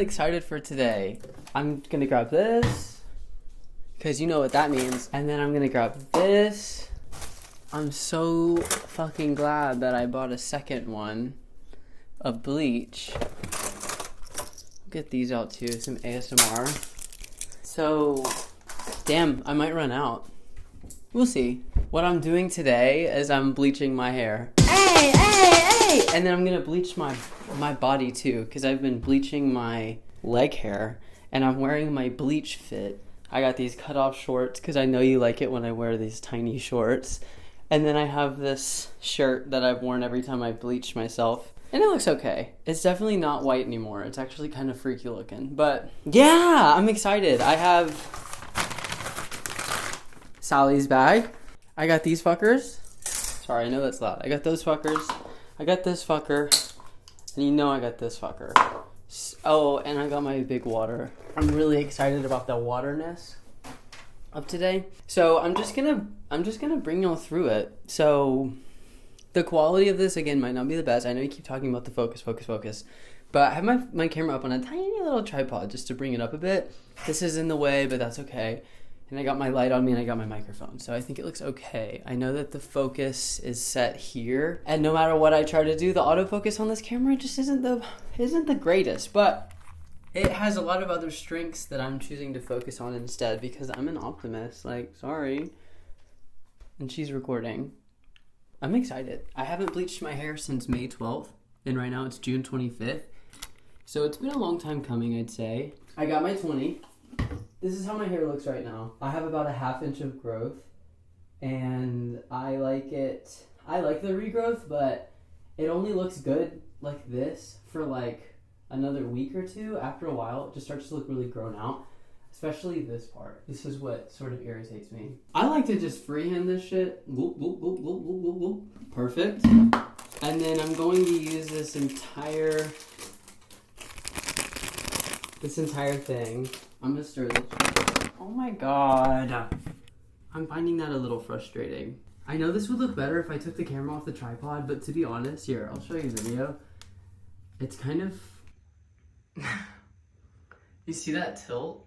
excited for today. I'm gonna grab this, because you know what that means. And then I'm gonna grab this. I'm so fucking glad that I bought a second one of bleach. Get these out too, some ASMR. So, damn, I might run out. We'll see. What I'm doing today is I'm bleaching my hair. Hey! And then I'm gonna bleach my body too, because I've been bleaching my leg hair, and I'm wearing my bleach fit. I got these cut off shorts, because I know you like it when I wear these tiny shorts. And then I have this shirt that I've worn every time I bleach myself. And it looks okay. It's definitely not white anymore. It's actually kind of freaky looking. But yeah, I'm excited. I have Sally's bag. I got these fuckers. Sorry, I know that's loud. I got those fuckers. I got this fucker. And you know I got this fucker. Oh, and I got my big water. I'm really excited about the waterness of today. So I'm just gonna bring y'all through it. So the quality of this, again, might not be the best. I know you keep talking about the focus. But I have my camera up on a tiny little tripod just to bring it up a bit. This is in the way, but that's okay. And I got my light on me and I got my microphone. So I think it looks okay. I know that the focus is set here. And no matter what I try to do, the autofocus on this camera just isn't the greatest. But it has a lot of other strengths that I'm choosing to focus on instead, because I'm an optimist. Like, sorry. And she's recording. I'm excited. I haven't bleached my hair since May 12th, and right now it's June 25th. So it's been a long time coming, I'd say. I got my 20. This is how my hair looks right now. I have about a ½ inch of growth, and I like it. I like the regrowth, but it only looks good like this for like another week or two. After a while, it just starts to look really grown out. Especially this part. This is what sort of irritates me. I like to just freehand this shit. Perfect. And then I'm going to use this entire thing. I'm gonna stir this shit. Oh my god. I'm finding that a little frustrating. I know this would look better if I took the camera off the tripod, but to be honest, here, I'll show you the video. It's kind of... You see that tilt?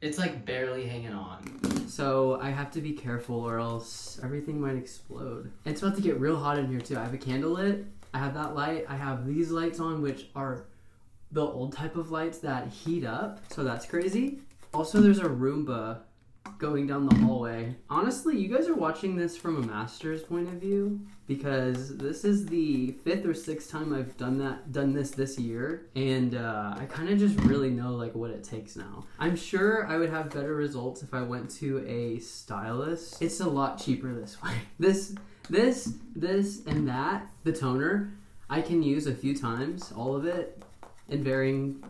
It's like barely hanging on. So I have to be careful or else everything might explode. It's about to get real hot in here too. I have a candle lit. I have that light. I have these lights on, which are the old type of lights that heat up. So that's crazy. Also, there's a Roomba going down the hallway. Honestly, you guys are watching this from a master's point of view, because this is the 5th or 6th time I've done this year, and I kind of just really know like what it takes now. I'm sure I would have better results if I went to a stylist. It's a lot cheaper this way. This, and that, the toner, I can use a few times, all of it, in varying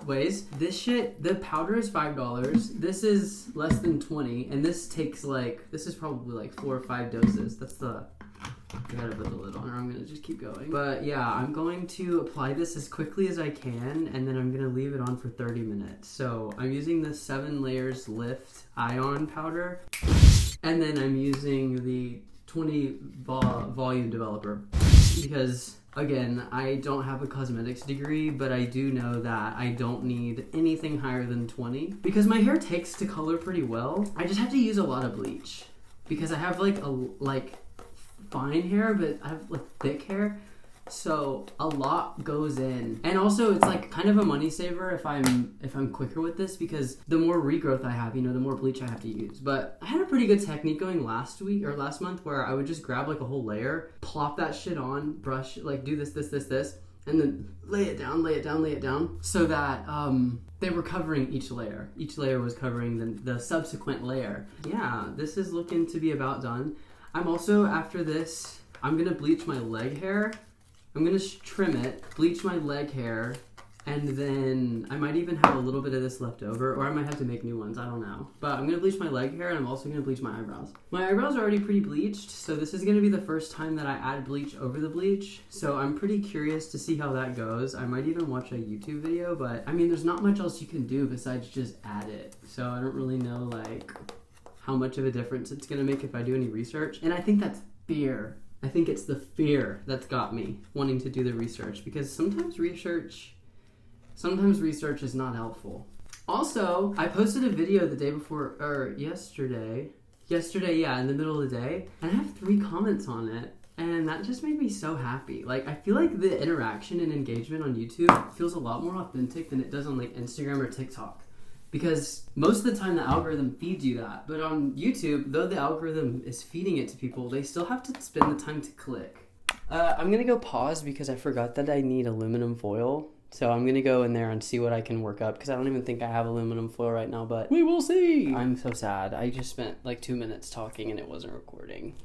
ways. This shit, the powder is $5. This is less than 20, and this takes like, this is probably like 4 or 5 doses. That's the, I gotta put the lid on, or I'm gonna just keep going. But yeah, I'm going to apply this as quickly as I can, and then I'm gonna leave it on for 30 minutes. So I'm using the 7 layers lift ion powder, and then I'm using the 20 volume developer, because again, I don't have a cosmetics degree, but I do know that I don't need anything higher than 20, because my hair takes to color pretty well. I just have to use a lot of bleach, because I have like fine hair, but I have like thick hair, so a lot goes in. And also it's like kind of a money saver if I'm quicker with this, because the more regrowth I have, you know, the more bleach I have to use. But I had a pretty good technique going last month where I would just grab like a whole layer, plop that shit on, brush, like do this, and then lay it down, so that they were covering each layer. Each layer was covering the subsequent layer. Yeah, this is looking to be about done. I'm also, after this, I'm gonna bleach my leg hair. I'm gonna trim it, bleach my leg hair, and then I might even have a little bit of this left over, or I might have to make new ones, I don't know. But I'm gonna bleach my leg hair, and I'm also gonna bleach my eyebrows. My eyebrows are already pretty bleached, so this is gonna be the first time that I add bleach over the bleach. So I'm pretty curious to see how that goes. I might even watch a YouTube video, but I mean, there's not much else you can do besides just add it. So I don't really know like how much of a difference it's gonna make if I do any research. And I think that's fear. I think it's the fear that's got me wanting to do the research, because sometimes research Sometimes research is not helpful. Also, I posted a video the day before, or yesterday, yeah, in the middle of the day, and I have 3 comments on it, and that just made me so happy. Like, I feel like the interaction and engagement on YouTube feels a lot more authentic than it does on like Instagram or TikTok. Because most of the time the algorithm feeds you that. But on YouTube, though the algorithm is feeding it to people, they still have to spend the time to click. I'm gonna go pause because I forgot that I need aluminum foil. So I'm gonna go in there and see what I can work up, because I don't even think I have aluminum foil right now, but we will see. I'm so sad. I just spent like 2 minutes talking and it wasn't recording.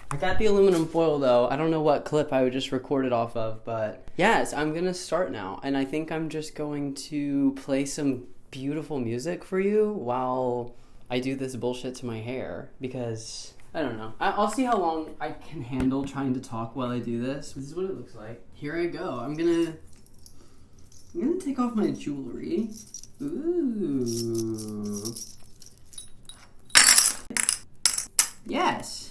I got the aluminum foil though. I don't know what clip I would just record it off of, but yes, I'm gonna start now. And I think I'm just going to play some beautiful music for you while I do this bullshit to my hair, because I don't know. I'll see how long I can handle trying to talk while I do this. This is what it looks like. Here I go. I'm gonna take off my jewelry. Ooh. Yes.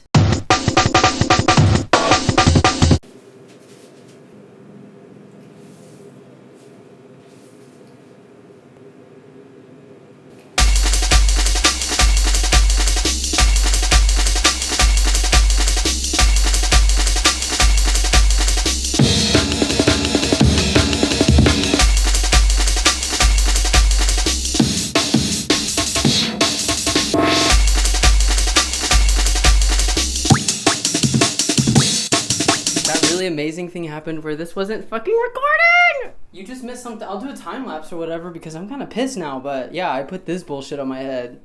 Amazing thing happened where this wasn't fucking recording. You just missed something. I'll do a time lapse or whatever because I'm kind of pissed now, but yeah, I put this bullshit on my head.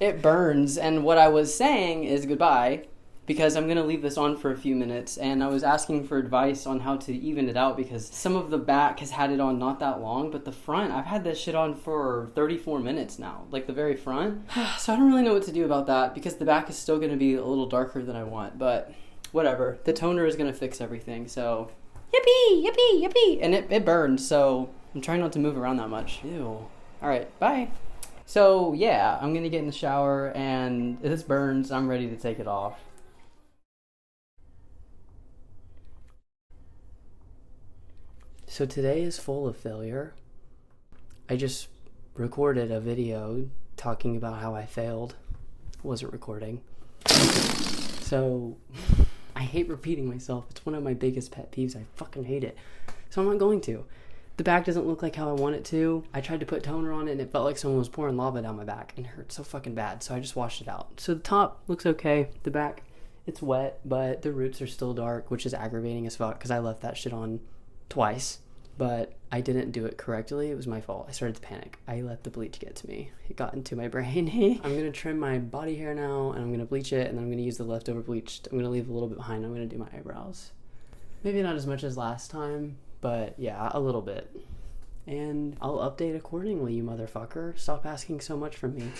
It burns, and what I was saying is goodbye, because I'm gonna leave this on for a few minutes, and I was asking for advice on how to even it out, because some of the back has had it on not that long, but the front, I've had this shit on for 34 minutes now, like the very front. So I don't really know what to do about that, because the back is still gonna be a little darker than I want, but whatever. The toner is gonna fix everything, so yippee, yippee, yippee. And it burns, so I'm trying not to move around that much. Ew. Alright, bye. So yeah, I'm gonna get in the shower, and this burns, I'm ready to take it off. So today is full of failure. I just recorded a video talking about how I failed. Wasn't recording. So I hate repeating myself. It's one of my biggest pet peeves. I fucking hate it. So I'm not going to. The back doesn't look like how I want it to. I tried to put toner on it and it felt like someone was pouring lava down my back and it hurt so fucking bad. So I just washed it out. So the top looks okay. The back, it's wet, but the roots are still dark, which is aggravating as fuck because I left that shit on twice, but I didn't do it correctly. It was my fault. I started to panic. I let the bleach get to me. It got into my brain. I'm gonna trim my body hair now, and I'm gonna bleach it, and then I'm gonna use the leftover bleach. I'm gonna leave a little bit behind. I'm gonna do my eyebrows. Maybe not as much as last time, but yeah, a little bit. And I'll update accordingly, you motherfucker. Stop asking so much from me.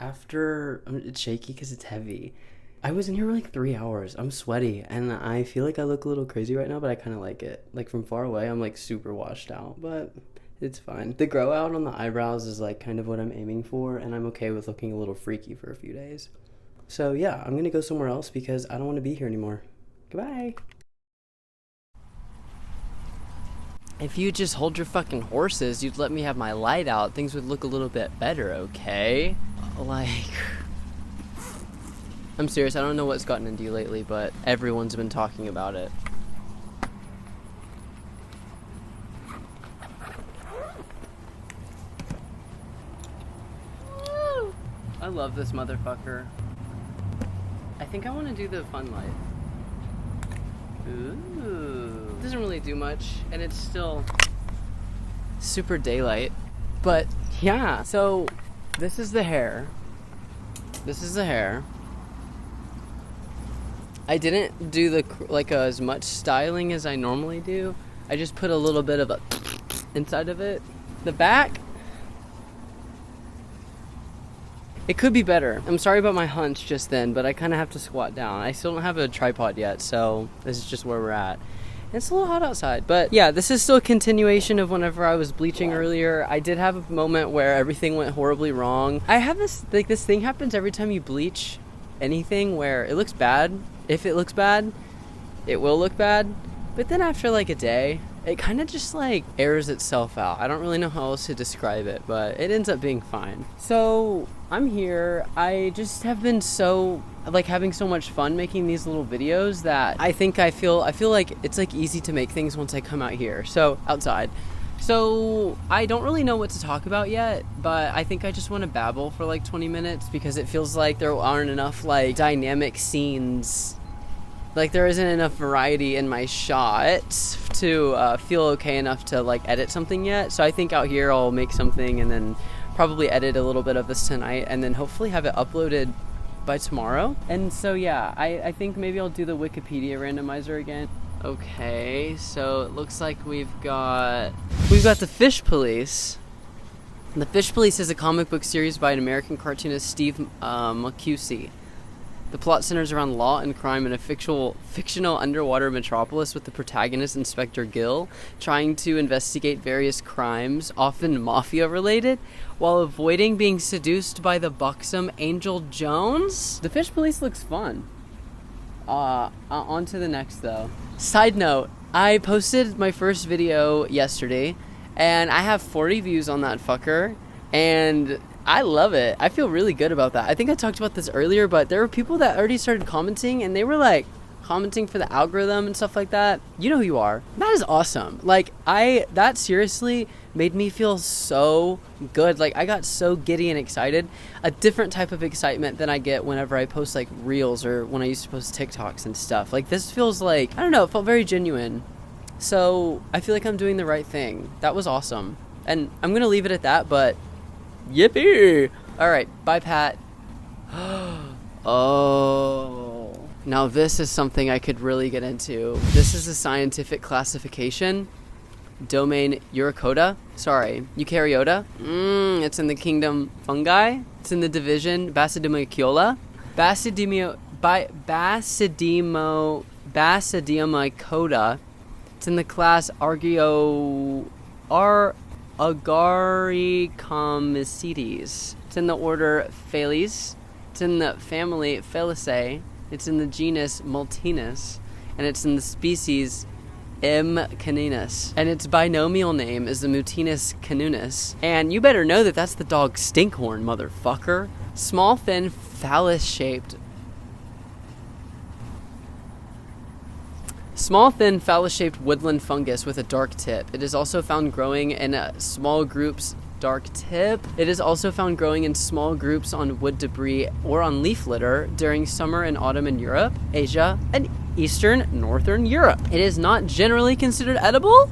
After, it's shaky because it's heavy. I was in here for like 3 hours. I'm sweaty and I feel like I look a little crazy right now, but I kind of like it. Like from far away, I'm like super washed out, but it's fine. The grow out on the eyebrows is like kind of what I'm aiming for, and I'm okay with looking a little freaky for a few days. So yeah, I'm gonna go somewhere else because I don't want to be here anymore. Goodbye. If you just hold your fucking horses, you'd let me have my light out, things would look a little bit better, okay? Like, I'm serious, I don't know what's gotten into you lately, but everyone's been talking about it. Woo! I love this motherfucker. I think I want to do the fun light. Ooh. It doesn't really do much, and it's still super daylight. But yeah, so This is the hair. This is the hair. I didn't do the as much styling as I normally do. I just put a little bit of a inside of it. The back, it could be better. I'm sorry about my hunch just then, but I kind of have to squat down. I still don't have a tripod yet, so this is just where we're at. It's a little hot outside, but yeah, this is still a continuation of whenever I was bleaching earlier. I did have a moment where everything went horribly wrong. I have this thing happens every time you bleach anything where it looks bad. If it looks bad, it will look bad. But then after like a day, it kind of just like airs itself out. I don't really know how else to describe it, but it ends up being fine. So I'm here. I just have been so like having so much fun making these little videos that I feel like it's like easy to make things once I come out here. So outside. So I don't really know what to talk about yet, but I think I just want to babble for like 20 minutes because it feels like there aren't enough like dynamic scenes. Like there isn't enough variety in my shots to feel okay enough to like edit something yet. So I think out here I'll make something and then probably edit a little bit of this tonight and then hopefully have it uploaded by tomorrow. And so yeah, I think maybe I'll do the Wikipedia randomizer again. Okay, so it looks like we've got the Fish Police. And the Fish Police is a comic book series by an American cartoonist, Steve Macusey. The plot centers around law and crime in a fictional underwater metropolis with the protagonist, Inspector Gill, trying to investigate various crimes, often mafia-related, while avoiding being seduced by the buxom Angel Jones. The Fish Police looks fun. On to the next, though. Side note, I posted my first video yesterday, and I have 40 views on that fucker, and I love it. I feel really good about that. I think I talked about this earlier, but there were people that already started commenting, and they were like commenting for the algorithm and stuff like that. You know who you are. That is awesome. Like that seriously made me feel so good. Like I got so giddy and excited. A different type of excitement than I get whenever I post like reels or when I used to post TikToks and stuff. Like this feels like, I don't know, it felt very genuine. So I feel like I'm doing the right thing. That was awesome. And I'm going to leave it at that, but yippee! All right, bye, Pat. Oh, now this is something I could really get into. This is a scientific classification. Domain Eurycoda. Sorry, Eukaryota. It's in the kingdom Fungi. It's in the division Basidiomycola. Basidiomycoda. It's in the class Agaricomycetes. It's in the order Phales. It's in the family Phalaceae. It's in the genus Multinus. And it's in the species M. caninus. And its binomial name is the Mutinus canunis. And you better know that that's the dog Stinkhorn, motherfucker. Small, thin, phallus-shaped woodland fungus with a dark tip. It is also found growing in small groups. Dark tip. It is also found growing in small groups on wood debris or on leaf litter during summer and autumn in Europe, Asia, and northern Europe. It is not generally considered edible,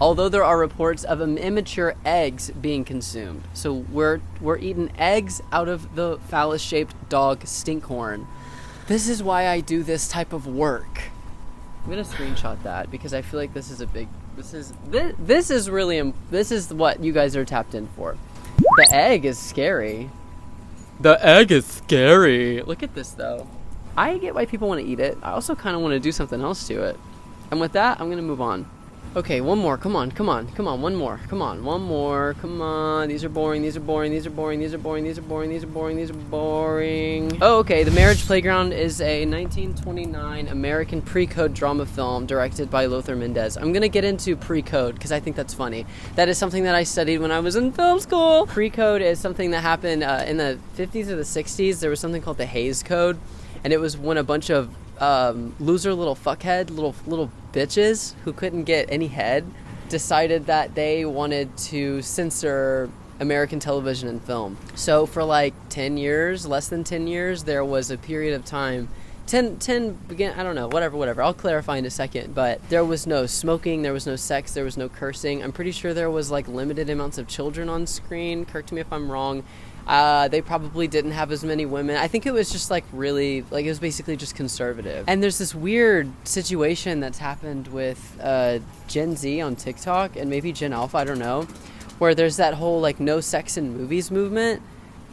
although there are reports of immature eggs being consumed. So we're eating eggs out of the phallus-shaped dog Stinkhorn. This is why I do this type of work. I'm gonna screenshot that because I feel like this is what you guys are tapped in for. The egg is scary. The egg is scary. Look at this though. I get why people want to eat it. I also kind of want to do something else to it. And with that, I'm gonna move on. Okay, one more. Come on. One more. Come on. These are boring. Oh, okay. The Marriage Playground is a 1929 American pre-code drama film directed by Lothar Mendez. I'm going to get into pre-code because I think that's funny. That is something that I studied when I was in film school. Pre-code is something that happened in the 50s or the 60s. There was something called the Hays Code, and it was when a bunch of loser little bitches who couldn't get any head decided that they wanted to censor American television and film. So for like 10 years, less than 10 years, there was a period of time, 10 begin, I don't know, whatever. I'll clarify in a second, but there was no smoking, there was no sex, there was no cursing. I'm pretty sure there was like limited amounts of children on screen. Correct me if I'm wrong. They probably didn't have as many women. I think it was just like really, like it was basically just conservative. And there's this weird situation that's happened with Gen Z on TikTok and maybe Gen Alpha, I don't know, where there's that whole like no sex in movies movement,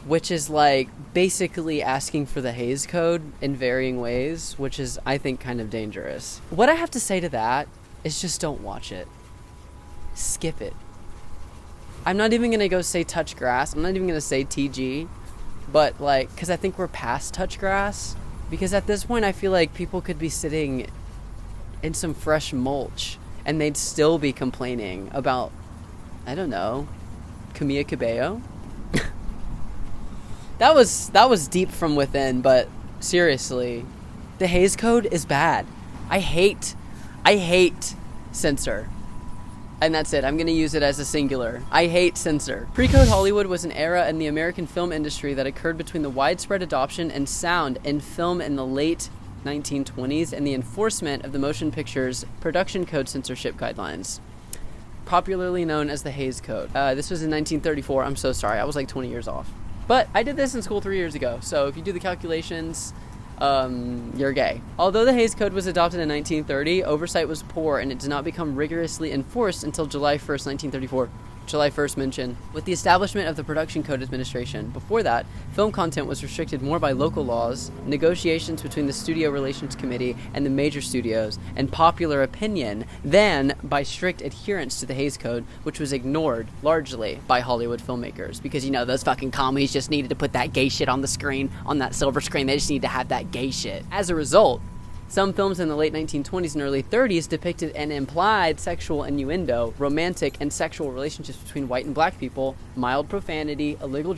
which is like basically asking for the Hays Code in varying ways, which is, I think, kind of dangerous. What I have to say to that is just don't watch it. Skip it. I'm not even going to go say touch grass. I'm not even going to say TG, but like, because I think we're past touch grass. Because at this point, I feel like people could be sitting in some fresh mulch and they'd still be complaining about, I don't know, Camilla Cabello. That was deep from within, but seriously, the Hays Code is bad. I hate censor. And that's it. I'm going to use it as a singular. I hate censor. Pre-code Hollywood was an era in the American film industry that occurred between the widespread adoption and sound in film in the late 1920s and the enforcement of the motion picture's production code censorship guidelines, popularly known as the Hays Code. This was in 1934. I'm so sorry. I was like 20 years off. But I did this in school 3 years ago, so if you do the calculations, you're gay. Although the Hays Code was adopted in 1930, oversight was poor and it did not become rigorously enforced until July 1st, 1934. July 1st mention, with the establishment of the Production Code Administration. Before that, film content was restricted more by local laws, negotiations between the Studio Relations Committee and the major studios, and popular opinion than by strict adherence to the Hays Code, which was ignored largely by Hollywood filmmakers. Because, you know, those fucking commies just needed to put that gay shit on the screen, on that silver screen. They just need to have that gay shit. As a result, some films in the late 1920s and early 30s depicted an implied sexual innuendo, romantic and sexual relationships between white and black people, mild profanity, illegal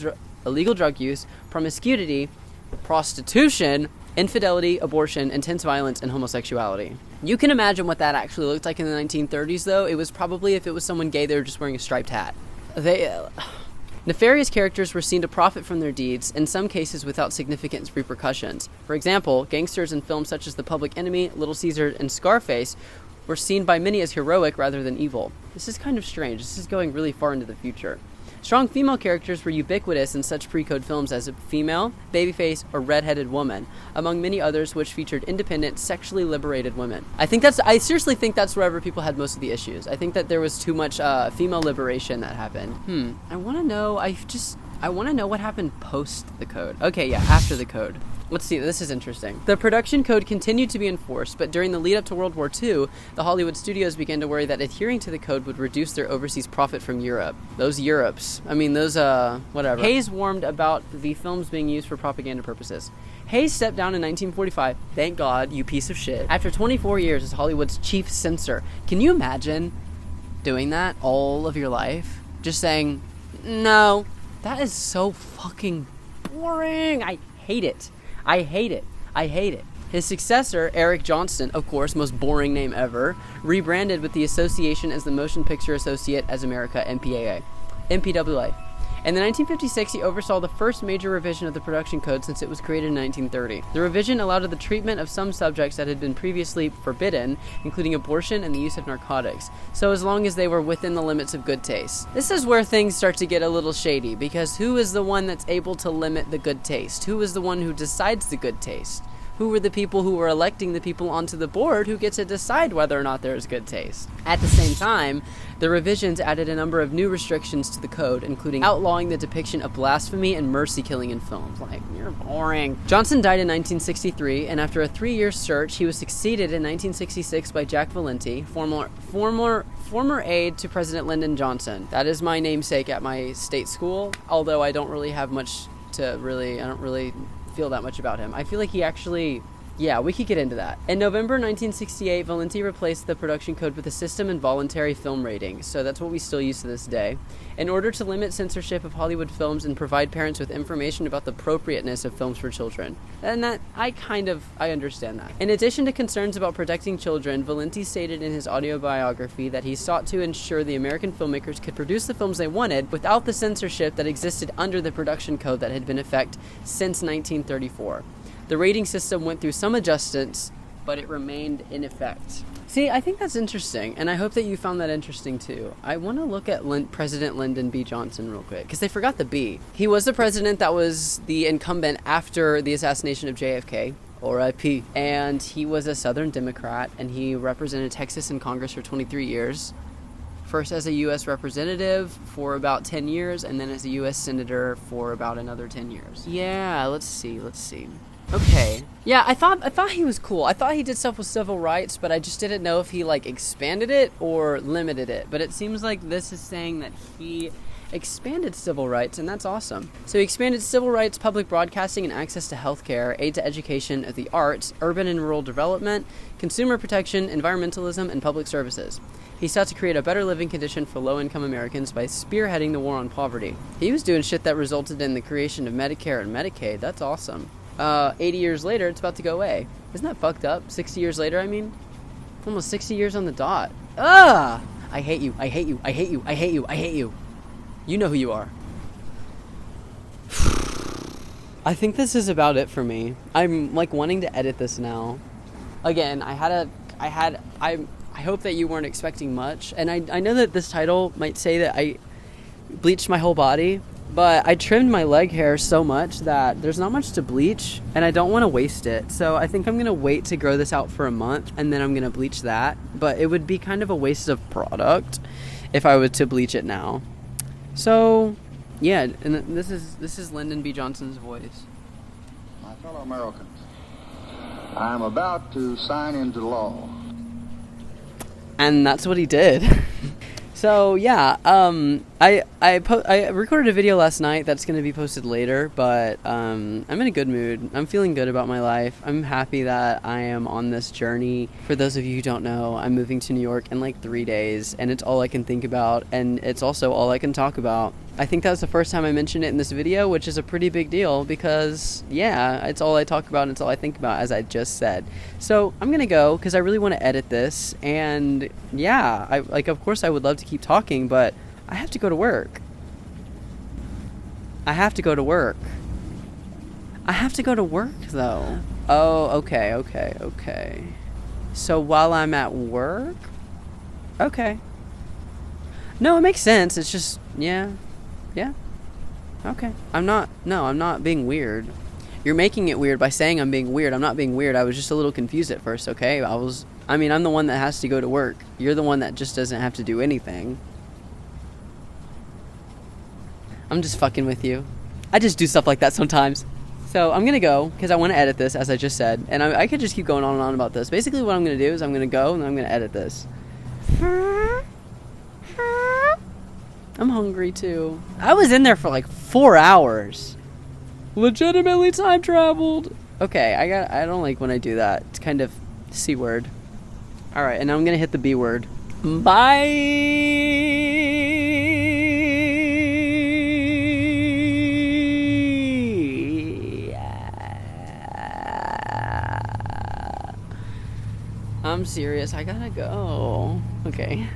drug use, promiscuity, prostitution, infidelity, abortion, intense violence, and homosexuality. You can imagine what that actually looked like in the 1930s, though. It was probably, if it was someone gay, they were just wearing a striped hat. Nefarious characters were seen to profit from their deeds, in some cases without significant repercussions. For example, gangsters in films such as The Public Enemy, Little Caesar, and Scarface were seen by many as heroic rather than evil. This is kind of strange. This is going really far into the future. Strong female characters were ubiquitous in such pre-code films as a female, babyface, or red-headed woman, among many others which featured independent, sexually liberated women. I seriously think that's wherever people had most of the issues. I think that there was too much female liberation that happened. I want to know what happened post the code. Okay, yeah, after the code. Let's see, this is interesting. The production code continued to be enforced, but during the lead up to World War II, the Hollywood studios began to worry that adhering to the code would reduce their overseas profit from Europe. Those Europes. I mean, those, whatever. Hays warned about the films being used for propaganda purposes. Hays stepped down in 1945. Thank God, you piece of shit. After 24 years as Hollywood's chief censor. Can you imagine doing that all of your life? Just saying, no. That is so fucking boring. I hate it. I hate it. His successor, Eric Johnston, of course, most boring name ever, rebranded with the association as the Motion Picture Associate as America, MPWA. In 1956, he oversaw the first major revision of the production code since it was created in 1930. The revision allowed the treatment of some subjects that had been previously forbidden, including abortion and the use of narcotics, so as long as they were within the limits of good taste. This is where things start to get a little shady, because who is the one that's able to limit the good taste? Who is the one who decides the good taste? Who were the people who were electing the people onto the board who get to decide whether or not there is good taste? At the same time, the revisions added a number of new restrictions to the code, including outlawing the depiction of blasphemy and mercy killing in films. Like, you're boring. Johnson died in 1963, and after a 3-year search, he was succeeded in 1966 by Jack Valenti, former aide to President Lyndon Johnson. That is my namesake at my state school, although I don't really have much I don't really feel that much about him. I feel like he actually, yeah, we could get into that. In November 1968, Valenti replaced the production code with a system and voluntary film rating, so that's what we still use to this day, in order to limit censorship of Hollywood films and provide parents with information about the appropriateness of films for children. And that, I understand that. In addition to concerns about protecting children, Valenti stated in his autobiography that he sought to ensure the American filmmakers could produce the films they wanted without the censorship that existed under the production code that had been in effect since 1934. The rating system went through some adjustments, but it remained in effect. See, I think that's interesting, and I hope that you found that interesting too. I want to look at President Lyndon B. Johnson real quick, because they forgot the B. He was the president that was the incumbent after the assassination of JFK, R.I.P. And he was a Southern Democrat, and he represented Texas in Congress for 23 years. First as a U.S. representative for about 10 years, and then as a U.S. senator for about another 10 years. Yeah, let's see. Okay. Yeah, I thought he was cool. I thought he did stuff with civil rights, but I just didn't know if he, like, expanded it or limited it. But it seems like this is saying that he expanded civil rights, and that's awesome. So he expanded civil rights, public broadcasting, and access to healthcare, aid to education, the arts, urban and rural development, consumer protection, environmentalism, and public services. He sought to create a better living condition for low-income Americans by spearheading the war on poverty. He was doing shit that resulted in the creation of Medicare and Medicaid. That's awesome. 80 years later, it's about to go away. Isn't that fucked up? 60 years later, I mean? Almost 60 years on the dot. Ah! I hate you. You know who you are. I think this is about it for me. I'm, like, wanting to edit this now. Again, I hope that you weren't expecting much. And I know that this title might say that I bleached my whole body, but I trimmed my leg hair so much that there's not much to bleach, and I don't want to waste it. So I think I'm going to wait to grow this out for a month, and then I'm going to bleach that. But it would be kind of a waste of product if I were to bleach it now. So, yeah, and this is Lyndon B. Johnson's voice. My fellow Americans, I am about to sign into law. And that's what he did. So yeah, I recorded a video last night that's going to be posted later, but I'm in a good mood. I'm feeling good about my life. I'm happy that I am on this journey. For those of you who don't know, I'm moving to New York in like 3 days, and it's all I can think about, and it's also all I can talk about. I think that was the first time I mentioned it in this video, which is a pretty big deal because, yeah, it's all I talk about and it's all I think about, as I just said. So I'm going to go because I really want to edit this. And, yeah, of course I would love to keep talking, but I have to go to work. I have to go to work, though. Oh, okay. So while I'm at work? Okay. No, it makes sense. It's just, yeah. Okay. I'm not being weird. You're making it weird by saying I'm being weird. I'm not being weird. I was just a little confused at first, okay? I'm the one that has to go to work. You're the one that just doesn't have to do anything. I'm just fucking with you. I just do stuff like that sometimes. So I'm going to go because I want to edit this, as I just said. And I could just keep going on and on about this. Basically what I'm going to do is I'm going to go and I'm going to edit this. I'm hungry too. I was in there for like 4 hours. Legitimately time traveled. Okay, I don't like when I do that. It's kind of C word. Alright, and now I'm gonna hit the B word. Bye. I'm serious. I gotta go. Okay.